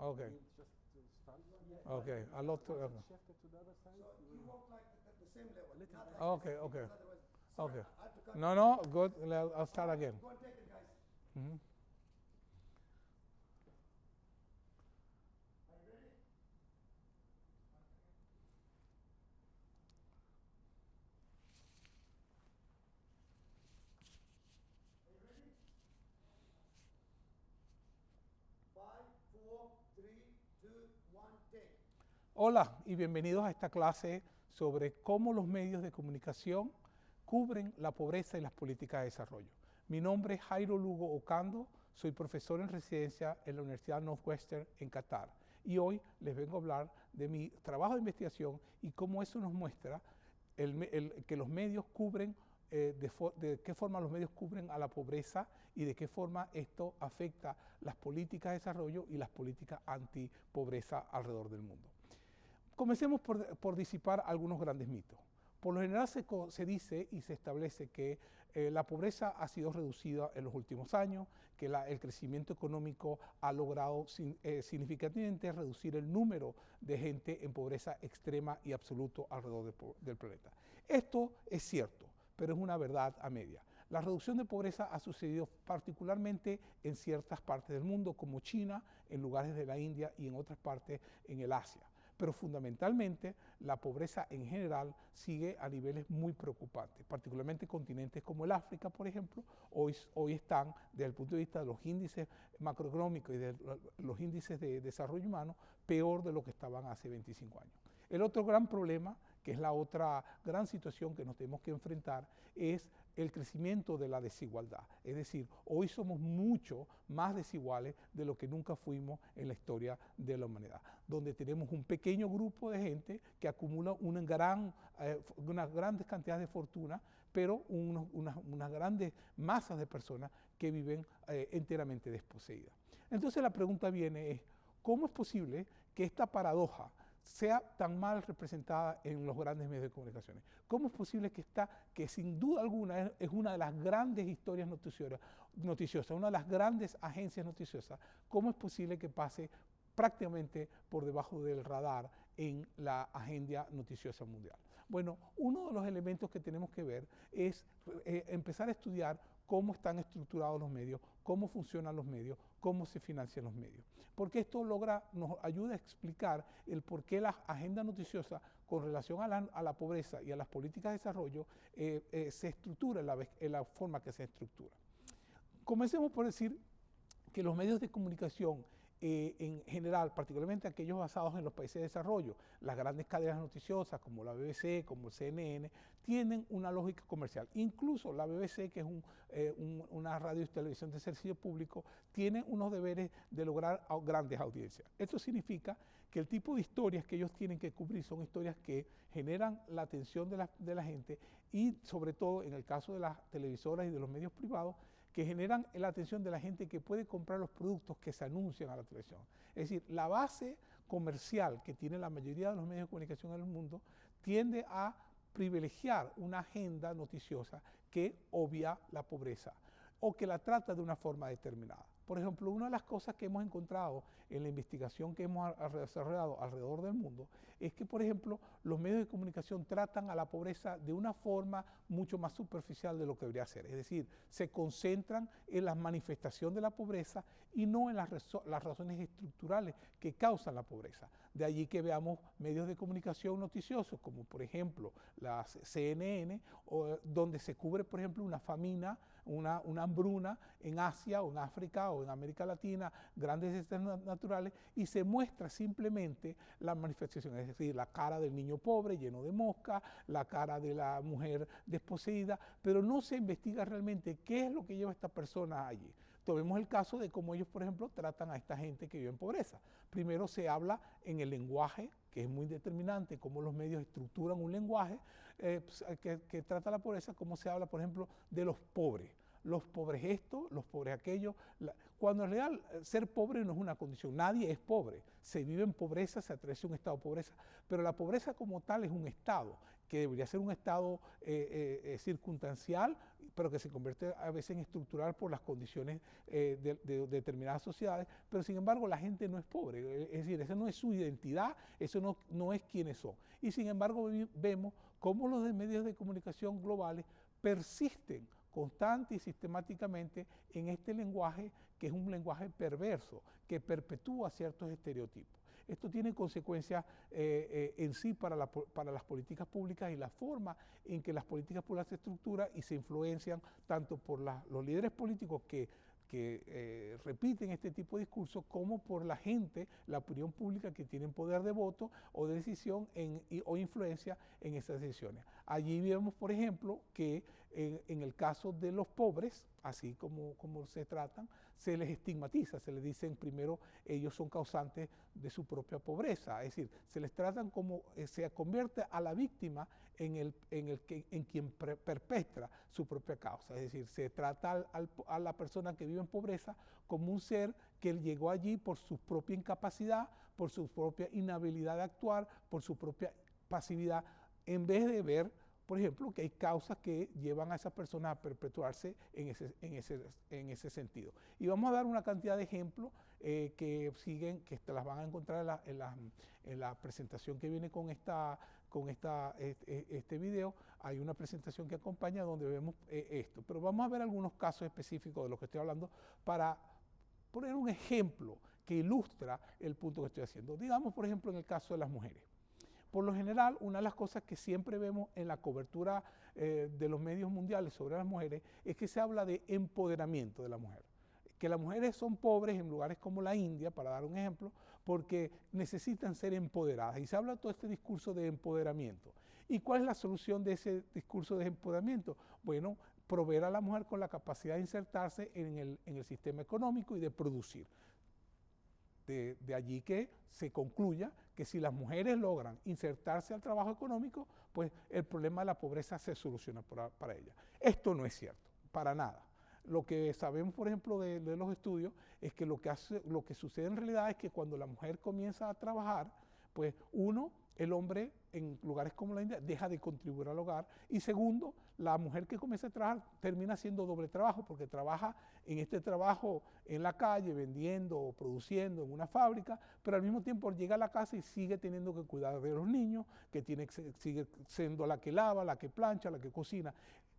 Okay. Just to start. Okay. A lot. Once Okay. it's shifted to the other side, So you you will- walk like the same level. Little not bit. like Okay, this, okay. because otherwise- Sorry, Okay. I have to cut No, you. no, good. I'll start All right, again. Go and take it, guys. Mhm. Are you ready? Are you ready? 5, 4, 3, 2, 1, take. Hola y bienvenidos a esta clase sobre cómo los medios de comunicación cubren la pobreza y las políticas de desarrollo. Mi nombre es Jairo Lugo Ocando, soy profesor en residencia en la Universidad Northwestern en Qatar y hoy les vengo a hablar de mi trabajo de investigación y cómo eso nos muestra que los medios cubren, de qué forma los medios cubren a la pobreza y de qué forma esto afecta las políticas de desarrollo y las políticas antipobreza alrededor del mundo. Comencemos por disipar algunos grandes mitos. Por lo general se dice y se establece que la pobreza ha sido reducida en los últimos años, que el crecimiento económico ha logrado significativamente reducir el número de gente en pobreza extrema y absoluto alrededor del planeta. Esto es cierto, pero es una verdad a media. La reducción de pobreza ha sucedido particularmente en ciertas partes del mundo, como China, en lugares de la India y en otras partes en el Asia. Pero fundamentalmente la pobreza en general sigue a niveles muy preocupantes, particularmente continentes como el África, por ejemplo, hoy están desde el punto de vista de los índices macroeconómicos y de los índices de desarrollo humano peor de lo que estaban hace 25 años. El otro gran problema, que es la otra gran situación que nos tenemos que enfrentar, es el crecimiento de la desigualdad. Es decir, hoy somos mucho más desiguales de lo que nunca fuimos en la historia de la humanidad, donde tenemos un pequeño grupo de gente que acumula unas grandes cantidades de fortuna, pero unas grandes masas de personas que viven enteramente desposeídas. Entonces la pregunta viene es, ¿cómo es posible que esta paradoja sea tan mal representada en los grandes medios de comunicación? ¿Cómo es posible que sin duda alguna es una de las grandes historias noticiosas, una de las grandes agencias noticiosas, cómo es posible que pase prácticamente por debajo del radar en la agenda noticiosa mundial? Bueno, uno de los elementos que tenemos que ver es empezar a estudiar cómo están estructurados los medios, cómo funcionan los medios, cómo se financian los medios. Porque esto nos ayuda a explicar el por qué la agenda noticiosa con relación a la pobreza y a las políticas de desarrollo se estructura en la forma que se estructura. Comencemos por decir que los medios de comunicación en general, particularmente aquellos basados en los países de desarrollo, las grandes cadenas noticiosas como la BBC, como el CNN, tienen una lógica comercial. Incluso la BBC, que es una radio y televisión de servicio público, tiene unos deberes de lograr grandes audiencias. Esto significa que el tipo de historias que ellos tienen que cubrir son historias que generan la atención de la gente y sobre todo en el caso de las televisoras y de los medios privados, que generan la atención de la gente que puede comprar los productos que se anuncian a la televisión. Es decir, la base comercial que tiene la mayoría de los medios de comunicación en el mundo tiende a privilegiar una agenda noticiosa que obvia la pobreza o que la trata de una forma determinada. Por ejemplo, una de las cosas que hemos encontrado en la investigación que hemos desarrollado alrededor del mundo es que, por ejemplo, los medios de comunicación tratan a la pobreza de una forma mucho más superficial de lo que debería ser. Es decir, se concentran en la manifestación de la pobreza y no en las razones estructurales que causan la pobreza. De allí que veamos medios de comunicación noticiosos, como por ejemplo la CNN, donde se cubre, por ejemplo, una famina, una hambruna en Asia o en África o en América Latina, grandes desastres naturales, y se muestra simplemente la manifestación, es decir, la cara del niño pobre lleno de mosca, la cara de la mujer desposeída, pero no se investiga realmente qué es lo que lleva a esta persona allí. Tomemos el caso de cómo ellos, por ejemplo, tratan a esta gente que vive en pobreza. Primero se habla en el lenguaje, que es muy determinante, cómo los medios estructuran un lenguaje que trata la pobreza, cómo se habla, por ejemplo, de los pobres. los pobres esto, los pobres aquello, cuando en realidad ser pobre no es una condición, nadie es pobre, se vive en pobreza, se atraviesa un estado de pobreza, pero la pobreza como tal es un estado, que debería ser un estado circunstancial, pero que se convierte a veces en estructural por las condiciones de determinadas sociedades, pero sin embargo la gente no es pobre, es decir, esa no es su identidad, eso no es quienes son. Y sin embargo vemos cómo los medios de comunicación globales persisten constante y sistemáticamente en este lenguaje que es un lenguaje perverso, que perpetúa ciertos estereotipos. Esto tiene consecuencias en sí para las políticas públicas y la forma en que las políticas públicas se estructuran y se influencian tanto por los líderes políticos que repiten este tipo de discursos como por la gente, la opinión pública que tienen poder de voto o de decisión o influencia en esas decisiones. Allí vemos, por ejemplo, que en el caso de los pobres, así como se tratan, se les estigmatiza, se les dicen primero ellos son causantes de su propia pobreza, es decir, se les tratan como, se convierte a la víctima en quien perpetra su propia causa, es decir, se trata a la persona que vive en pobreza como un ser que llegó allí por su propia incapacidad, por su propia inhabilidad de actuar, por su propia pasividad, en vez de ver, por ejemplo, que hay causas que llevan a esas personas a perpetuarse en ese sentido. Y vamos a dar una cantidad de ejemplos que siguen, que las van a encontrar en la presentación que viene con este video. Hay una presentación que acompaña donde vemos esto. Pero vamos a ver algunos casos específicos de los que estoy hablando para poner un ejemplo que ilustra el punto que estoy haciendo. Digamos, por ejemplo, en el caso de las mujeres. Por lo general, una de las cosas que siempre vemos en la cobertura de los medios mundiales sobre las mujeres es que se habla de empoderamiento de la mujer. Que las mujeres son pobres en lugares como la India, para dar un ejemplo, porque necesitan ser empoderadas. Y se habla todo este discurso de empoderamiento. ¿Y cuál es la solución de ese discurso de empoderamiento? Bueno, proveer a la mujer con la capacidad de insertarse en el sistema económico y de producir. De allí que se concluya que si las mujeres logran insertarse al trabajo económico, pues el problema de la pobreza se soluciona para ellas. Esto no es cierto, para nada. Lo que sabemos, por ejemplo, de los estudios es que lo que sucede en realidad es que cuando la mujer comienza a trabajar, pues el hombre en lugares como la India deja de contribuir al hogar, y segundo, la mujer que comienza a trabajar termina haciendo doble trabajo porque trabaja en este trabajo en la calle vendiendo o produciendo en una fábrica, pero al mismo tiempo llega a la casa y sigue teniendo que cuidar de los niños, sigue siendo la que lava, la que plancha, la que cocina.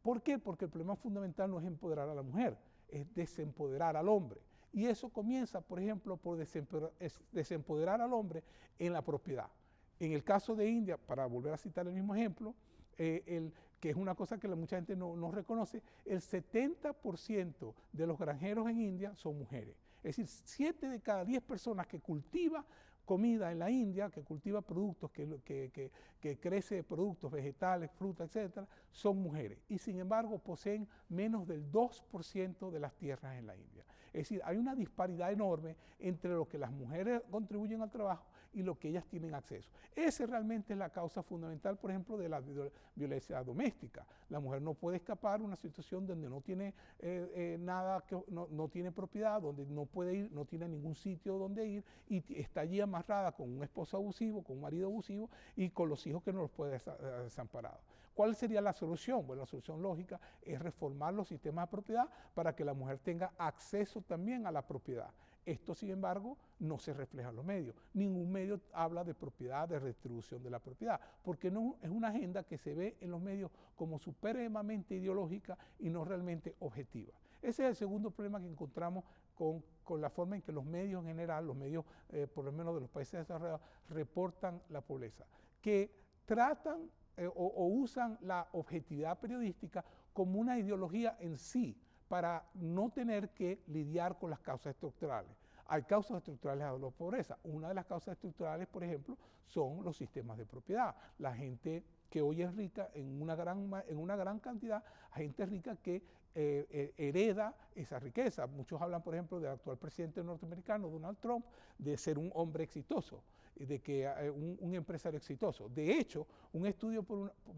¿Por qué? Porque el problema fundamental no es empoderar a la mujer, es desempoderar al hombre. Y eso comienza, por ejemplo, por desempoderar al hombre en la propiedad. En el caso de India, para volver a citar el mismo ejemplo, que es una cosa que mucha gente no reconoce, el 70% de los granjeros en India son mujeres. Es decir, 7 de cada 10 personas que cultiva comida en la India, que cultiva productos, que crece productos vegetales, frutas, etcétera, son mujeres. Y sin embargo poseen menos del 2% de las tierras en la India. Es decir, hay una disparidad enorme entre lo que las mujeres contribuyen al trabajo y lo que ellas tienen acceso. Esa realmente es la causa fundamental, por ejemplo, de la violencia doméstica. La mujer no puede escapar de una situación donde no tiene nada, no tiene propiedad, donde no puede ir, no tiene ningún sitio donde ir y está allí amarrada con un esposo abusivo, con un marido abusivo y con los hijos que no los puede desamparar. ¿Cuál sería la solución? Bueno, la solución lógica es reformar los sistemas de propiedad para que la mujer tenga acceso también a la propiedad. Esto, sin embargo, no se refleja en los medios. Ningún medio habla de propiedad, de redistribución de la propiedad, porque no es una agenda que se ve en los medios como supremamente ideológica y no realmente objetiva. Ese es el segundo problema que encontramos con la forma en que los medios en general, los medios por lo menos de los países desarrollados, reportan la pobreza, que tratan o usan la objetividad periodística como una ideología en sí, para no tener que lidiar con las causas estructurales. Hay causas estructurales a la pobreza. Una de las causas estructurales, por ejemplo, son los sistemas de propiedad. La gente que hoy es rica en una gran cantidad, gente rica que hereda esa riqueza. Muchos hablan, por ejemplo, del actual presidente norteamericano, Donald Trump, de ser un hombre exitoso, de que un empresario exitoso. De hecho, un estudio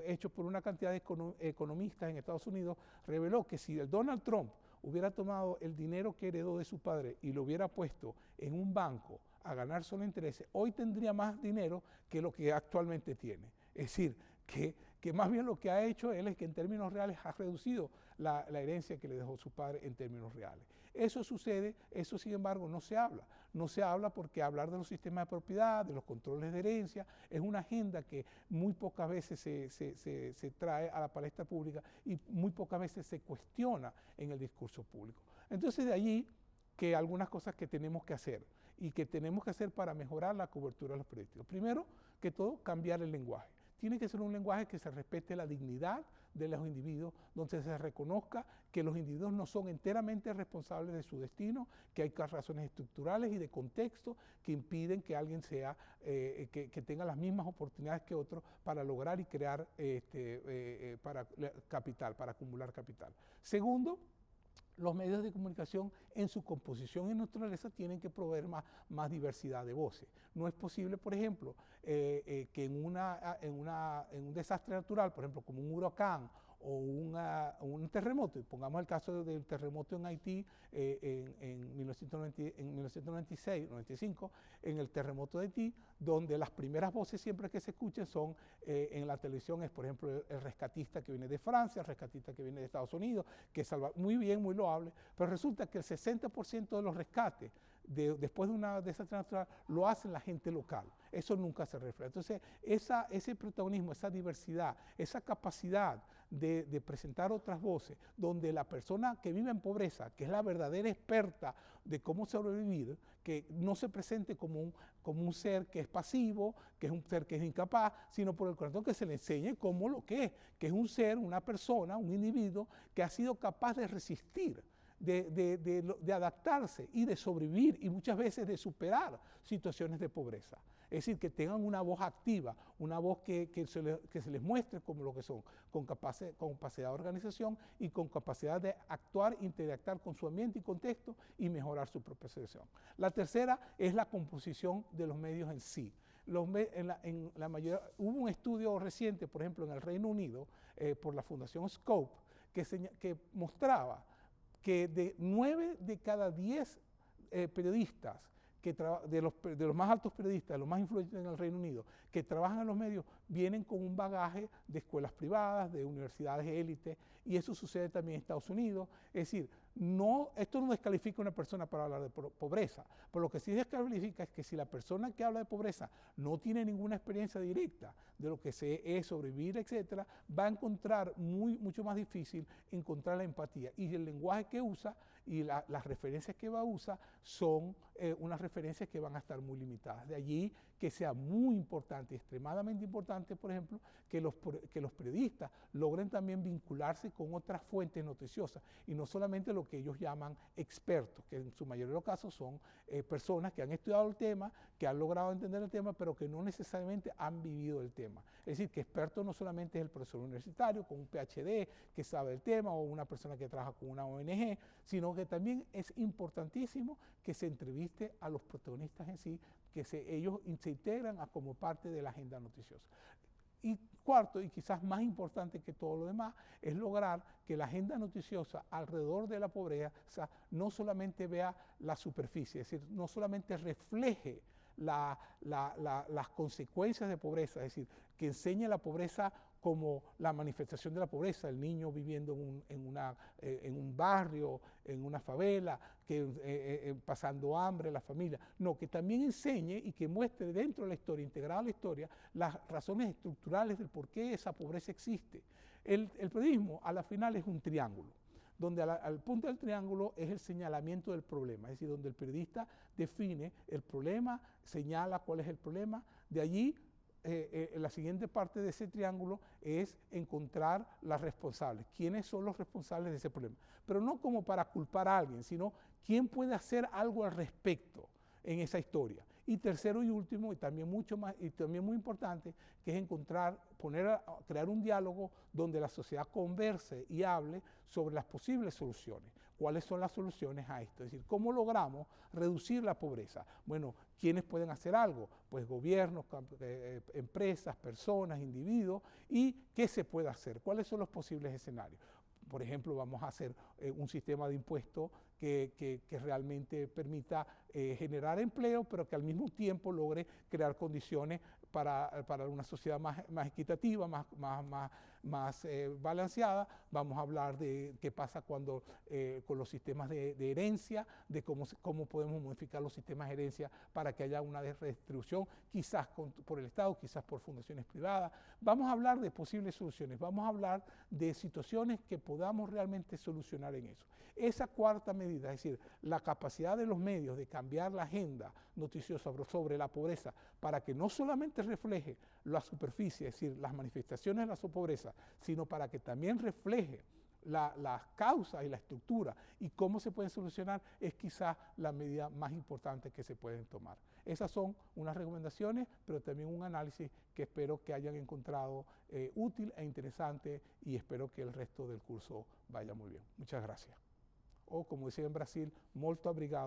hecho por una cantidad de economistas en Estados Unidos reveló que si el Donald Trump hubiera tomado el dinero que heredó de su padre y lo hubiera puesto en un banco a ganar solo intereses, hoy tendría más dinero que lo que actualmente tiene. Es decir, que más bien lo que ha hecho él es que en términos reales ha reducido la herencia que le dejó su padre en términos reales. Eso sucede, eso sin embargo no se habla. No se habla porque hablar de los sistemas de propiedad, de los controles de herencia, es una agenda que muy pocas veces se trae a la palestra pública y muy pocas veces se cuestiona en el discurso público. Entonces de allí que algunas cosas que tenemos que hacer y que tenemos que hacer para mejorar la cobertura de los periodísticos. Primero que todo, cambiar el lenguaje. Tiene que ser un lenguaje que se respete la dignidad de los individuos, donde se reconozca que los individuos no son enteramente responsables de su destino, que hay razones estructurales y de contexto que impiden que alguien que tenga las mismas oportunidades que otro para lograr y crear capital, para acumular capital. Segundo, los medios de comunicación en su composición y naturaleza tienen que proveer más diversidad de voces. No es posible, por ejemplo, que en un desastre natural, por ejemplo, como un huracán o un terremoto, y pongamos el caso del terremoto en Haití en 1996-95, en el terremoto de Haití, donde las primeras voces siempre que se escuchen son en la televisión, es por ejemplo el rescatista que viene de Francia, el rescatista que viene de Estados Unidos, que salva muy bien, muy loable, pero resulta que el 60% de los rescates después de una desastre natural lo hacen la gente local. Eso nunca se refleja. Entonces, ese protagonismo, esa diversidad, esa capacidad de presentar otras voces, donde la persona que vive en pobreza, que es la verdadera experta de cómo sobrevivir, que no se presente como un ser que es pasivo, que es un ser que es incapaz, sino por el contrario que se le enseñe como lo que es un ser, una persona, un individuo que ha sido capaz de resistir, de adaptarse y de sobrevivir y muchas veces de superar situaciones de pobreza. Es decir, que tengan una voz activa, una voz que se les muestre como lo que son, con capacidad de organización y con capacidad de actuar, interactuar con su ambiente y contexto y mejorar su propia situación. La tercera es la composición de los medios en sí. Hubo un estudio reciente, por ejemplo, en el Reino Unido, por la Fundación Scope, que mostraba que de 9 de cada 10 periodistas, de los más altos periodistas, de los más influyentes en el Reino Unido, que trabajan en los medios, vienen con un bagaje de escuelas privadas, de universidades élite, y eso sucede también en Estados Unidos. Es decir, esto no descalifica a una persona para hablar de pobreza, pero lo que sí descalifica es que si la persona que habla de pobreza no tiene ninguna experiencia directa de lo que es sobrevivir, etcétera, va a encontrar mucho más difícil encontrar la empatía. Y el lenguaje que usa y las referencias que va a usar son unas referencias que van a estar muy limitadas. De allí que sea muy importante, extremadamente importante, por ejemplo, que los periodistas logren también vincularse con otras fuentes noticiosas y no solamente lo que ellos llaman expertos, que en su mayoría de los casos son personas que han estudiado el tema, que han logrado entender el tema, pero que no necesariamente han vivido el tema. Es decir, que experto no solamente es el profesor universitario con un PhD que sabe el tema o una persona que trabaja con una ONG, sino que también es importantísimo que se entreviste a los protagonistas en sí, que ellos se integran como parte de la agenda noticiosa. Y cuarto, y quizás más importante que todo lo demás, es lograr que la agenda noticiosa alrededor de la pobreza no solamente vea la superficie, es decir, no solamente refleje las consecuencias de pobreza, es decir, que enseñe la pobreza como la manifestación de la pobreza, el niño viviendo en un barrio, en una favela, pasando hambre, la familia. No, que también enseñe y que muestre dentro de la historia, integrada a la historia, las razones estructurales del por qué esa pobreza existe. El periodismo, a la final, es un triángulo, donde al punto del triángulo es el señalamiento del problema, es decir, donde el periodista define el problema, señala cuál es el problema, de allí la siguiente parte de ese triángulo es encontrar las responsables, quiénes son los responsables de ese problema, pero no como para culpar a alguien, sino quién puede hacer algo al respecto en esa historia. Y tercero y último, y también muy importante, que es crear un diálogo donde la sociedad converse y hable sobre las posibles soluciones. ¿Cuáles son las soluciones a esto? Es decir, ¿cómo logramos reducir la pobreza? Bueno, ¿quiénes pueden hacer algo? Pues gobiernos, empresas, personas, individuos, y ¿qué se puede hacer? ¿Cuáles son los posibles escenarios? Por ejemplo, vamos a hacer un sistema de impuestos que realmente permita generar empleo, pero que al mismo tiempo logre crear condiciones para una sociedad más equitativa, más balanceada. Vamos a hablar de qué pasa con los sistemas de herencia, de cómo podemos modificar los sistemas de herencia para que haya una redistribución, quizás por el Estado, quizás por fundaciones privadas. Vamos a hablar de posibles soluciones, vamos a hablar de situaciones que podamos realmente solucionar en eso. Esa cuarta medida, es decir, la capacidad de los medios de cambiar la agenda noticiosa sobre la pobreza para que no solamente refleje la superficie, es decir, las manifestaciones de la pobreza, sino para que también refleje las causas y la estructura y cómo se pueden solucionar, es quizás la medida más importante que se pueden tomar. Esas son unas recomendaciones, pero también un análisis que espero que hayan encontrado útil e interesante, y espero que el resto del curso vaya muy bien. Muchas gracias. O como dicen en Brasil, molto obrigado.